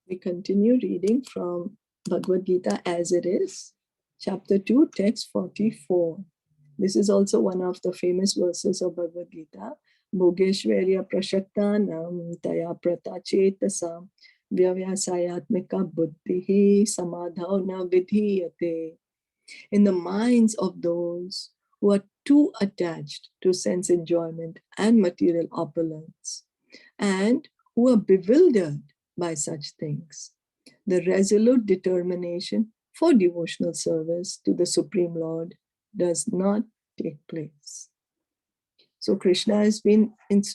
We continue reading from Bhagavad Gita as it is, chapter 2, text 44. This is also one of the famous verses of Bhagavad Gita. Bhogeshwarya prashaktanam taya pratachetasam vyavyasayatmika buddhihi samadhavna vidhiyate. In the minds of those who are too attached to sense enjoyment and material opulence, and who are bewildered by such things, the resolute determination for devotional service to the Supreme Lord does not take place. So Krishna has been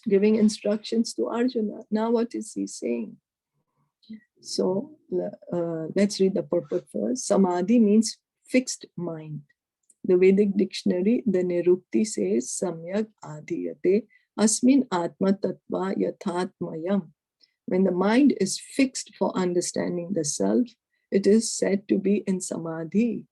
giving instructions to Arjuna. Now what is he saying? So let's read the purport first. Samadhi means fixed mind. The Vedic dictionary, the Nirukti says, Samyak adhiyate asmin atma tattva yathatmayam. When the mind is fixed for understanding the self, it is said to be in samadhi.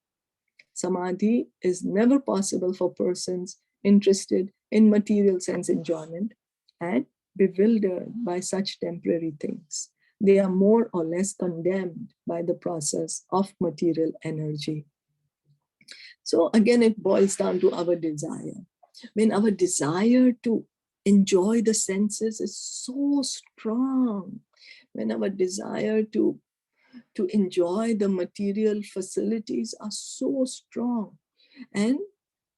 Samadhi is never possible for persons interested in material sense enjoyment and bewildered by such temporary things. They are more or less condemned by the process of material energy. So again, it boils down to our desire. When our desire to enjoy the senses is so strong, when our desire to enjoy the material facilities are so strong, and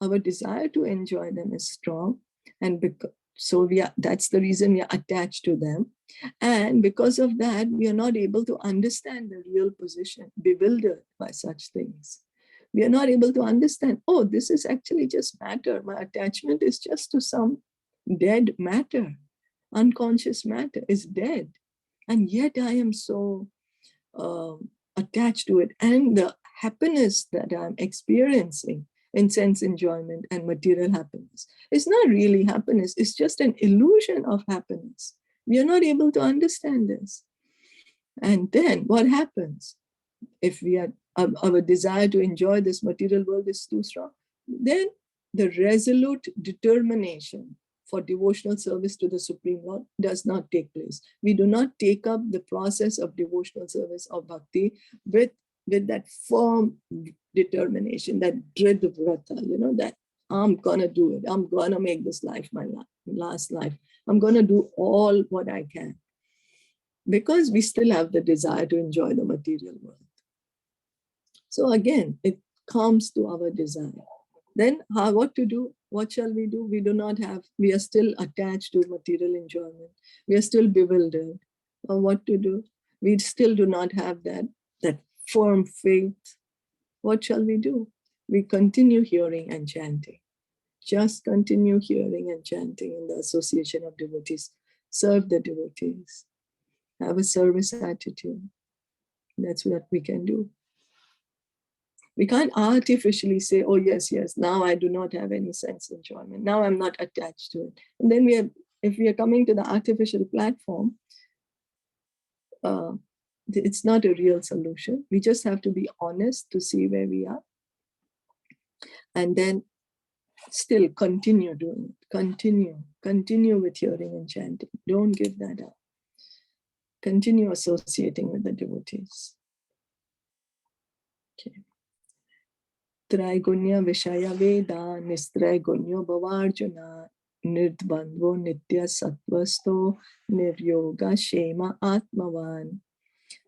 our desire to enjoy them is strong, and so that's the reason we are attached to them. And because of that, we are not able to understand the real position, bewildered by such things. We are not able to understand, oh, this is actually just matter. My attachment is just to some dead matter. Unconscious matter is dead. And yet I am so attached to it. And the happiness that I'm experiencing in sense enjoyment and material happiness is not really happiness. It's just an illusion of happiness. We are not able to understand this. And then what happens? If we are, our desire to enjoy this material world is too strong, then the resolute determination for devotional service to the Supreme Lord does not take place. We do not take up the process of devotional service of bhakti with that firm determination, that drid vrata, that I'm gonna do it. I'm gonna make this life my last life. I'm gonna do all what I can. Because we still have the desire to enjoy the material world. So again, it comes to our desire. Then what to do? What shall we do? We are still attached to material enjoyment. We are still bewildered. What to do? We still do not have that firm faith. What shall we do? We continue hearing and chanting. Just continue hearing and chanting in the association of devotees. Serve the devotees. Have a service attitude. That's what we can do. We can't artificially say, oh, yes, now I do not have any sense enjoyment. Now I'm not attached to it. And then if we are coming to the artificial platform, it's not a real solution. We just have to be honest to see where we are. And then still continue doing it. Continue with hearing and chanting. Don't give that up. Continue associating with the devotees. Okay. Traigunya Vishaya Veda Nistraigunyo Bhavarjuna Nirdbandvo Nitya Sattvasto Niryoga Shema Atmavan.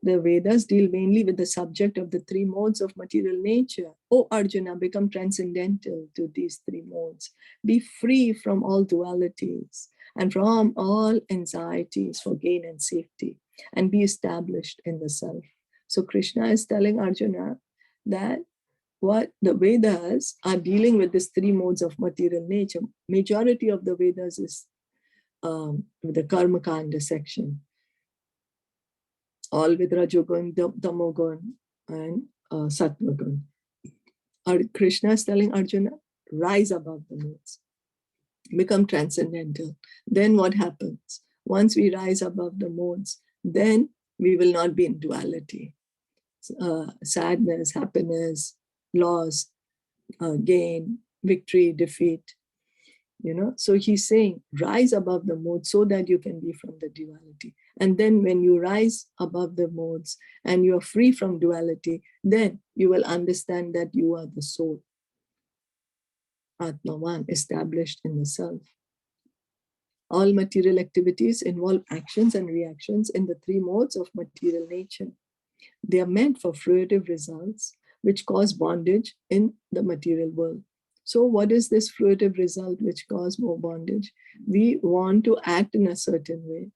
The Vedas deal mainly with the subject of the three modes of material nature. O Arjuna, become transcendental to these three modes. Be free from all dualities and from all anxieties for gain and safety, and be established in the self. So Krishna is telling Arjuna that what the Vedas are dealing with these three modes of material nature. Majority of the Vedas is the Karma Kanda section, all with Rajogun, Tamogun, and Sattvagun. Krishna is telling Arjuna, rise above the modes, become transcendental. Then what happens? Once we rise above the modes, then we will not be in duality. Sadness, happiness, loss, gain, victory, defeat. So he's saying, rise above the modes so that you can be from the duality. And then when you rise above the modes and you are free from duality, then you will understand that you are the soul, Atmavan, established in the self. All material activities involve actions and reactions in the three modes of material nature. They are meant for fruitive results, which cause bondage in the material world. So what is this fruitive result which cause more bondage? We want to act in a certain way.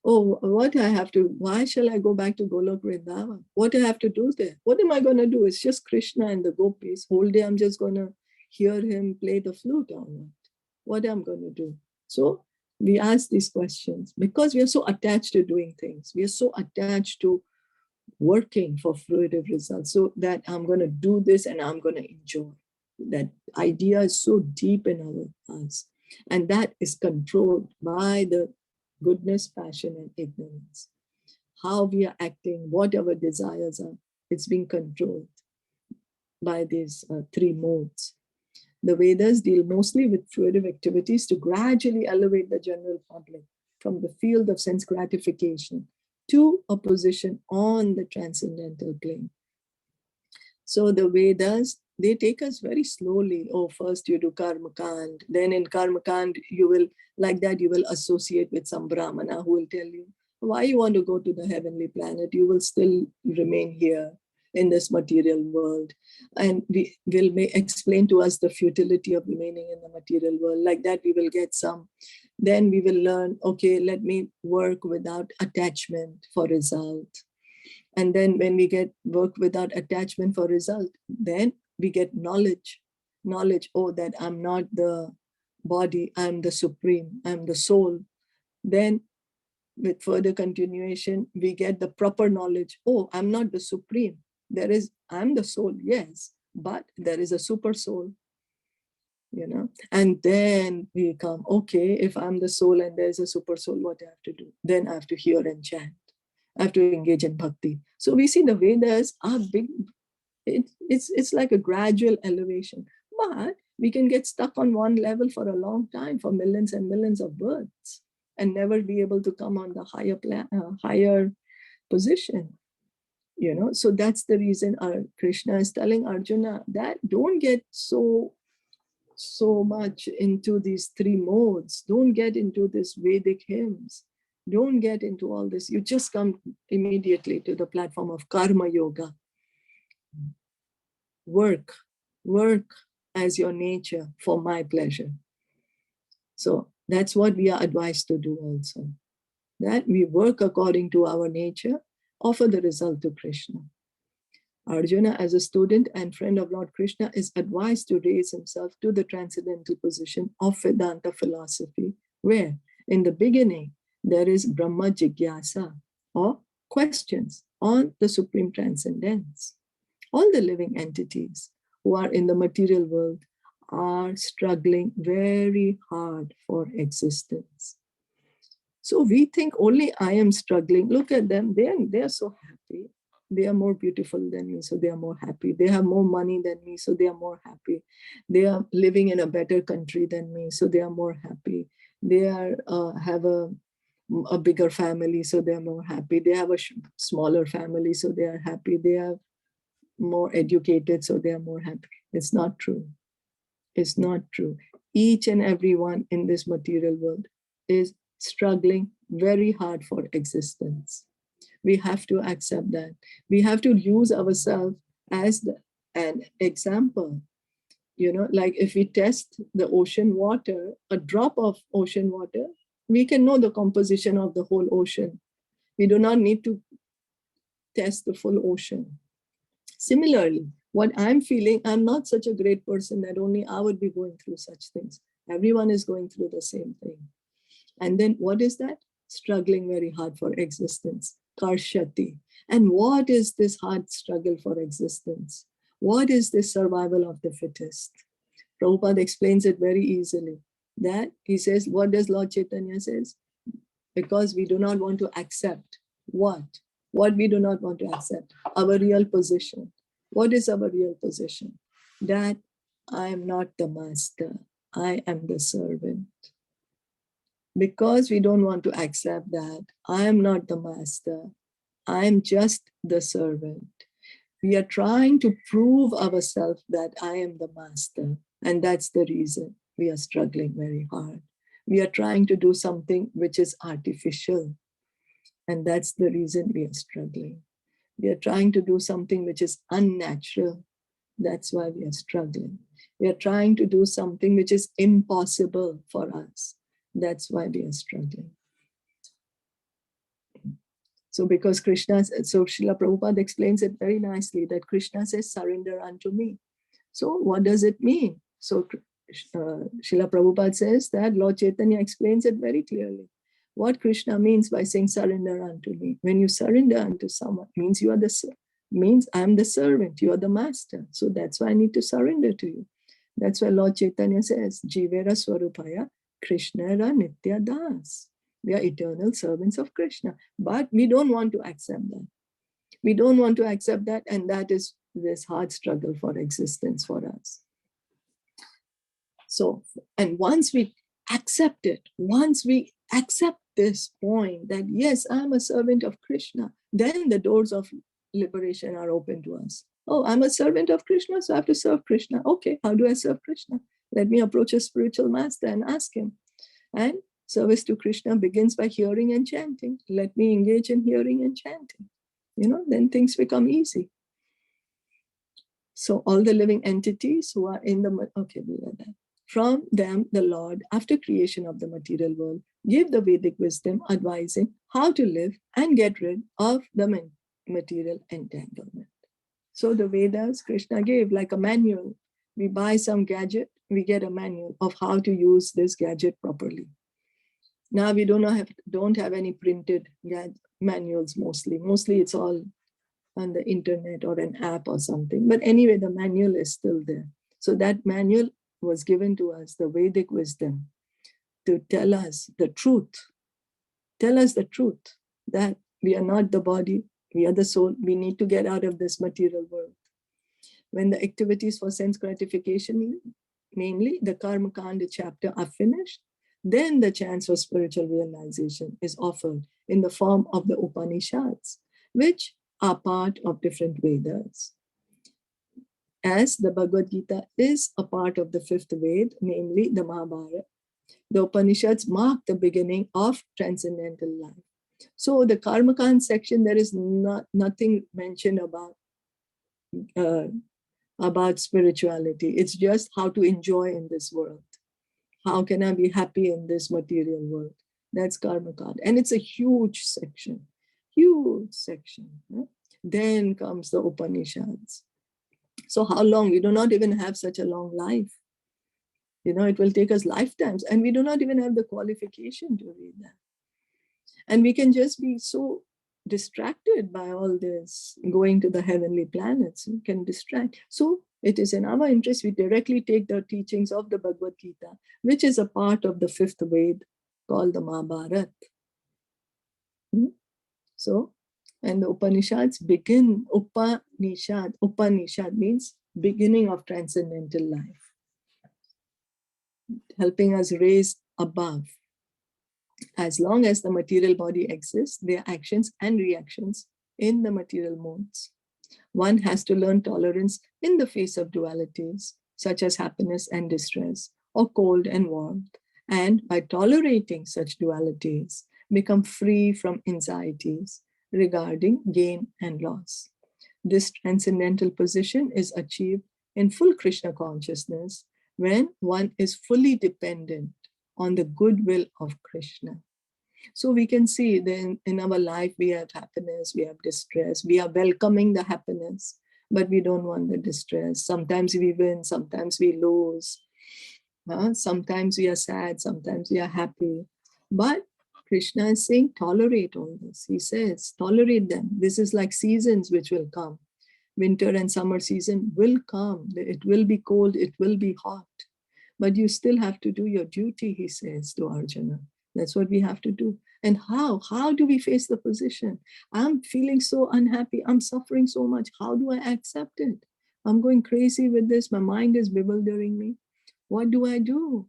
Oh, why shall I go back to Golok Vrindavan? What do I have to do there? What am I going to do? It's just Krishna and the gopis. Whole day I'm just going to hear him play the flute or what? What am I going to do? So we ask these questions because we are so attached to doing things. We are so attached to working for fruitive results, so that I'm going to do this and I'm going to enjoy. That idea is so deep in our hearts, and that is controlled by the goodness, passion, and ignorance. How we are acting, what our desires are, it's being controlled by these three modes. The Vedas deal mostly with fruitive activities to gradually elevate the general public from the field of sense gratification to a position on the transcendental plane. So the Vedas, they take us very slowly. Oh, first you do Karma Kand. Then in Karma Kand, you will associate with some Brahmana who will tell you why you want to go to the heavenly planet. You will still remain here in this material world. And we will explain to us the futility of remaining in the material world. Like that, we will get some. Then we will learn, okay, let me work without attachment for result. And then when we get work without attachment for result, then we get knowledge. Knowledge, oh, that I'm not the body, I'm the supreme, I'm the soul. Then with further continuation, we get the proper knowledge. Oh, I'm not the supreme. I'm the soul, yes, but there is a super soul. And then we come, okay, if I'm the soul and there's a super soul, what I have to do? Then I have to hear and chant. I have to engage in bhakti. So we see the Vedas are big. It's like a gradual elevation, but we can get stuck on one level for a long time, for millions and millions of births, and never be able to come on the higher position. So that's the reason Krishna is telling Arjuna that don't get so much into these three modes. Don't get into this Vedic hymns. Don't get into all this. You just come immediately to the platform of Karma Yoga. Work as your nature for my pleasure. So that's what we are advised to do also. That we work according to our nature, offer the result to Krishna. Arjuna, as a student and friend of Lord Krishna, is advised to raise himself to the transcendental position of Vedanta philosophy, where in the beginning there is Brahma Jigyasa, or questions on the supreme transcendence. All the living entities who are in the material world are struggling very hard for existence. So we think only I am struggling. Look at them, they are so happy. They are more beautiful than me, so they are more happy. They have more money than me, so they are more happy. They are living in a better country than me, so they are more happy. They have a bigger family, so they are more happy. They have a smaller family, so they are happy. They are more educated, so they are more happy. It's not true. It's not true. Each and everyone in this material world is struggling very hard for existence. We have to accept that. We have to use ourselves as an example. Like if we test the ocean water, a drop of ocean water, we can know the composition of the whole ocean. We do not need to test the full ocean. Similarly, what I'm feeling, I'm not such a great person that only I would be going through such things. Everyone is going through the same thing. And then what is that? Struggling very hard for existence. Karshati. And what is this hard struggle for existence? What is this survival of the fittest? Prabhupada explains it very easily. That he says, what does Lord Chaitanya says? Because we do not want to accept what? What we do not want to accept? Our real position. What is our real position? That I am not the master. I am the servant. Because we don't want to accept that I am not the master, I am just the servant. We are trying to prove ourselves that I am the master. And that's the reason we are struggling very hard. We are trying to do something which is artificial. And that's the reason we are struggling. We are trying to do something which is unnatural. That's why we are struggling. We are trying to do something which is impossible for us. That's why we are struggling. So because Krishna, so Srila Prabhupada explains it very nicely that Krishna says, surrender unto me. So what does it mean? So Srila Prabhupada says that Lord Chaitanya explains it very clearly. What Krishna means by saying surrender unto me. When you surrender unto someone, means you are means I'm the servant, you are the master. So that's why I need to surrender to you. That's why Lord Chaitanya says, Jivera Swarupaya Krishnara Nitya Das. We are eternal servants of Krishna. But we don't want to accept that. We don't want to accept that, and that is this hard struggle for existence for us. So, and once we accept it, once we accept this point that yes, I'm a servant of Krishna, then the doors of liberation are open to us. Oh, I'm a servant of Krishna, so I have to serve Krishna. Okay, how do I serve Krishna? Let me approach a spiritual master and ask him. And service to Krishna begins by hearing and chanting. Let me engage in hearing and chanting. Then things become easy. So all the living entities who are in the, okay, we read that. From them, the Lord, after creation of the material world, gave the Vedic wisdom advising how to live and get rid of the material entanglement. So the Vedas, Krishna gave like a manual. We buy some gadget, we get a manual of how to use this gadget properly. Now we don't have any printed manuals mostly. Mostly it's all on the internet or an app or something. But anyway, the manual is still there. So that manual was given to us, the Vedic wisdom, to tell us the truth. Tell us the truth that we are not the body, we are the soul. We need to get out of this material world. When the activities for sense gratification, mainly the Karma Kanda chapter, are finished, then the chance for spiritual realization is offered in the form of the Upanishads, which are part of different Vedas. As the Bhagavad Gita is a part of the fifth Ved, namely the Mahabharata, the Upanishads mark the beginning of transcendental life. So the Karmakand section, there is nothing mentioned about spirituality. It's just how to enjoy in this world. How can I be happy in this material world? That's Karmakand. And it's a huge section. Huge section. Then comes the Upanishads. So how long? We do not even have such a long life. It will take us lifetimes, and we do not even have the qualification to read that. And we can just be so distracted by all this, going to the heavenly planets. We can distract. So it is in our interest, we directly take the teachings of the Bhagavad Gita, which is a part of the fifth Ved called the Mahabharata. So, and the Upanishads begin, Upanishad means beginning of transcendental life, helping us raise above. As long as the material body exists, their actions and reactions in the material modes. One has to learn tolerance in the face of dualities, such as happiness and distress, or cold and warmth, and by tolerating such dualities, become free from anxieties regarding gain and loss. This transcendental position is achieved in full Krishna consciousness when one is fully dependent on the goodwill of Krishna. So we can see then in our life, we have happiness, we have distress, we are welcoming the happiness, but we don't want the distress. Sometimes we win, sometimes we lose. Sometimes we are sad, sometimes we are happy. But Krishna is saying, tolerate all this. He says, tolerate them. This is like seasons which will come. Winter and summer season will come. It will be cold, it will be hot. But you still have to do your duty, he says to Arjuna. That's what we have to do. And how? How do we face the position? I'm feeling so unhappy. I'm suffering so much. How do I accept it? I'm going crazy with this. My mind is bewildering me. What do I do?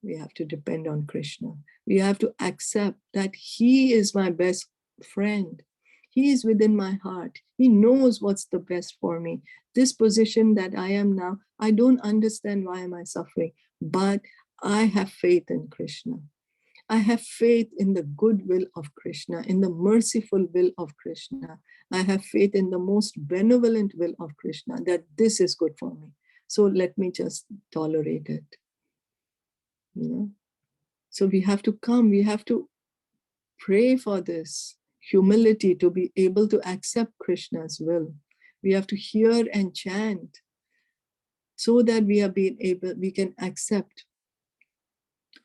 We have to depend on Krishna. We have to accept that He is my best friend. He is within my heart. He knows what's the best for me. This position that I am now, I don't understand why am I suffering, but I have faith in Krishna. I have faith in the good will of Krishna, in the merciful will of Krishna. I have faith in the most benevolent will of Krishna, that this is good for me. So let me just tolerate it. You know? So we have to come, we have to pray for this humility to be able to accept Krishna's will. We have to hear and chant so that we are being able, we can accept,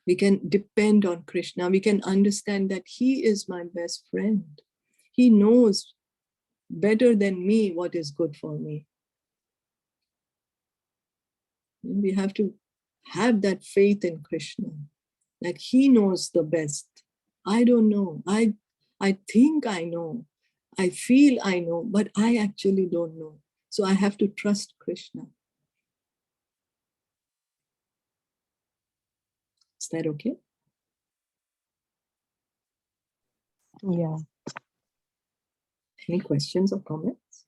we can depend on Krishna, we can understand that He is my best friend. He knows better than me what is good for me. We have to have that faith in Krishna, that He knows the best. I don't know. I think I know. I feel I know, but I actually don't know. So I have to trust Krishna. Is that okay? Yeah. Any questions or comments?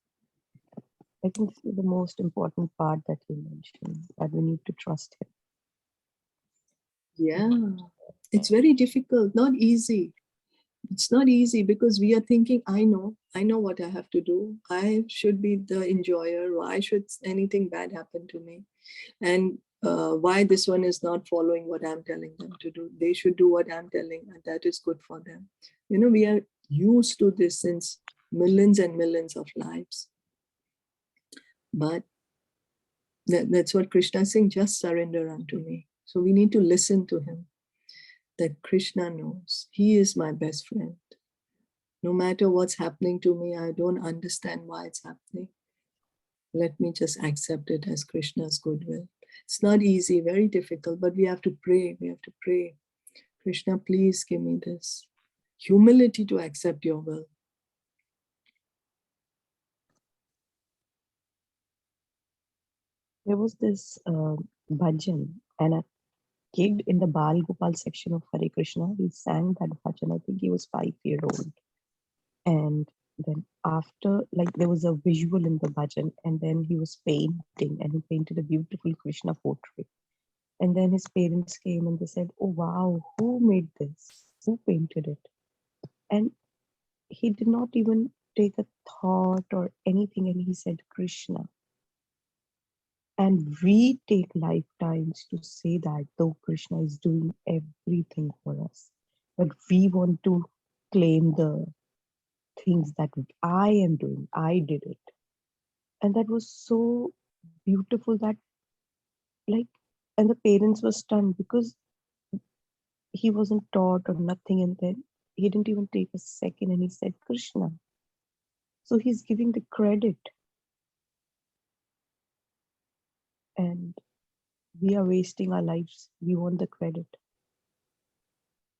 I think this is the most important part that you mentioned, that we need to trust Him. Yeah, it's very difficult, not easy. It's not easy because we are thinking, I know what I have to do. I should be the enjoyer. Why should anything bad happen to me? And why this one is not following what I'm telling them to do. They should do what I'm telling, and that is good for them. You know, we are used to this since millions and millions of lives. But that's what Krishna is saying, just surrender unto me. So we need to listen to Him, that Krishna knows. He is my best friend. No matter what's happening to me, I don't understand why it's happening. Let me just accept it as Krishna's goodwill. It's not easy, very difficult, but we have to pray. We have to pray. Krishna, please give me this humility to accept your will. There was this bhajan, and a kid in the Bal Gopal section of Hare Krishna, he sang that bhajan. I think he was 5 years old. And then after, like, there was a visual in the bhajan, and then he was painting, and he painted a beautiful Krishna portrait. And then his parents came and they said, "Oh wow, who made this? Who painted it?" And he did not even take a thought or anything, and he said, "Krishna." And we take lifetimes to say that, though Krishna is doing everything for us. But we want to claim the things that I am doing. I did it. And that was so beautiful that, like, and the parents were stunned because he wasn't taught or nothing. And then he didn't even take a second and he said, "Krishna." So he's giving the credit. And we are wasting our lives. We want the credit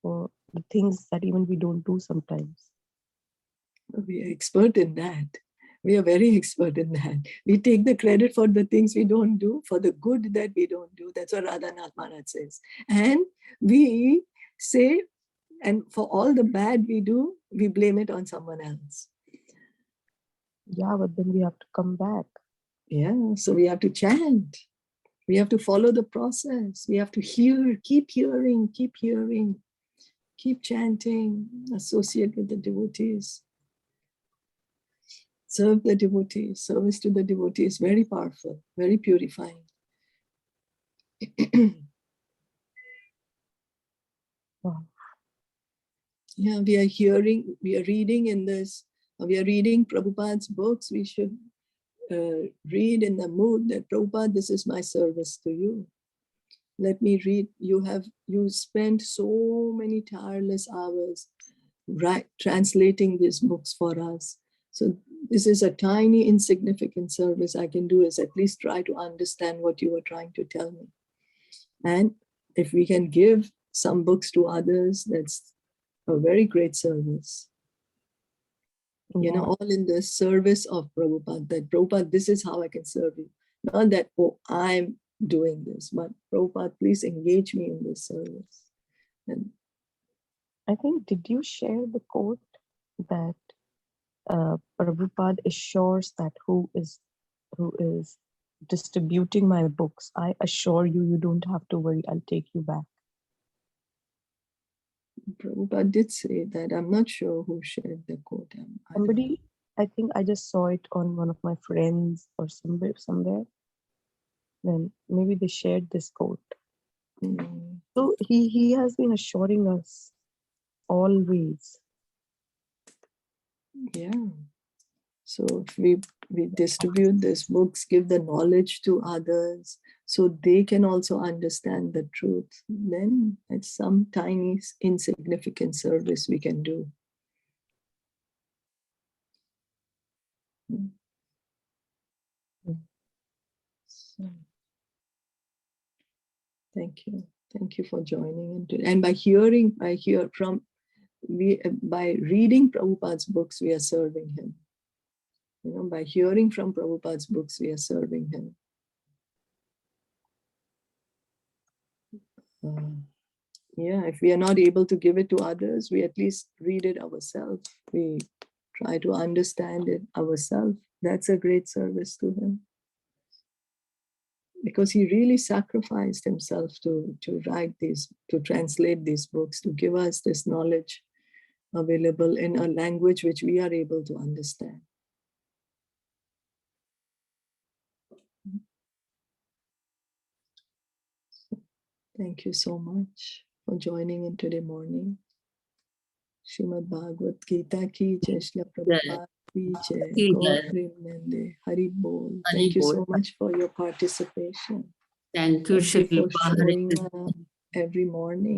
for the things that even we don't do sometimes. We are expert in that. We are very expert in that. We take the credit for the things we don't do, for the good that we don't do. That's what Radhanath Maharaj says. And we say, and for all the bad we do, we blame it on someone else. Yeah, but then we have to come back. Yeah, so we have to chant. We have to follow the process. We have to hear, keep hearing, keep chanting, associate with the devotees. Serve the devotees. Service to the devotees is very powerful, very purifying. Wow. Yeah, we are reading in this, we are reading Prabhupada's books. We should read in the mood that, Prabhupada, this is my service to you. Let me read. You spent so many tireless hours translating these books for us. So this is a tiny, insignificant service I can do, is at least try to understand what you were trying to tell me. And if we can give some books to others, that's a very great service. Yeah. You know, all in the service of Prabhupada, that Prabhupada, this is how I can serve you. Not that, oh, I'm doing this, but Prabhupada, please engage me in this service. And I think, did you share the quote that Prabhupada assures that who is distributing my books, I assure you, you don't have to worry, I'll take you back. Prabhupada did say that. I'm not sure who shared the quote. Somebody, I think I just saw it on one of my friends or somewhere. Then maybe they shared this quote. So he has been assuring us always. Yeah. So if we distribute these books, give the knowledge to others, so they can also understand the truth, then it's some tiny insignificant service we can do. So, thank you for joining in. And by reading Prabhupada's books, we are serving him. By hearing from Prabhupada's books, we are serving him. Yeah, if we are not able to give it to others, we at least read it ourselves. We try to understand it ourselves. That's a great service to him. Because he really sacrificed himself to write these, to translate these books, to give us this knowledge available in a language which we are able to understand. Thank you so much for joining in today morning. Srimad Bhagavad Gita ki jai, Srila Prabhupada ki jai, Gaur Premanande, Hari Bol. Thank you so much for your participation. Thank you, Thank you for Shilpa. showing up every morning.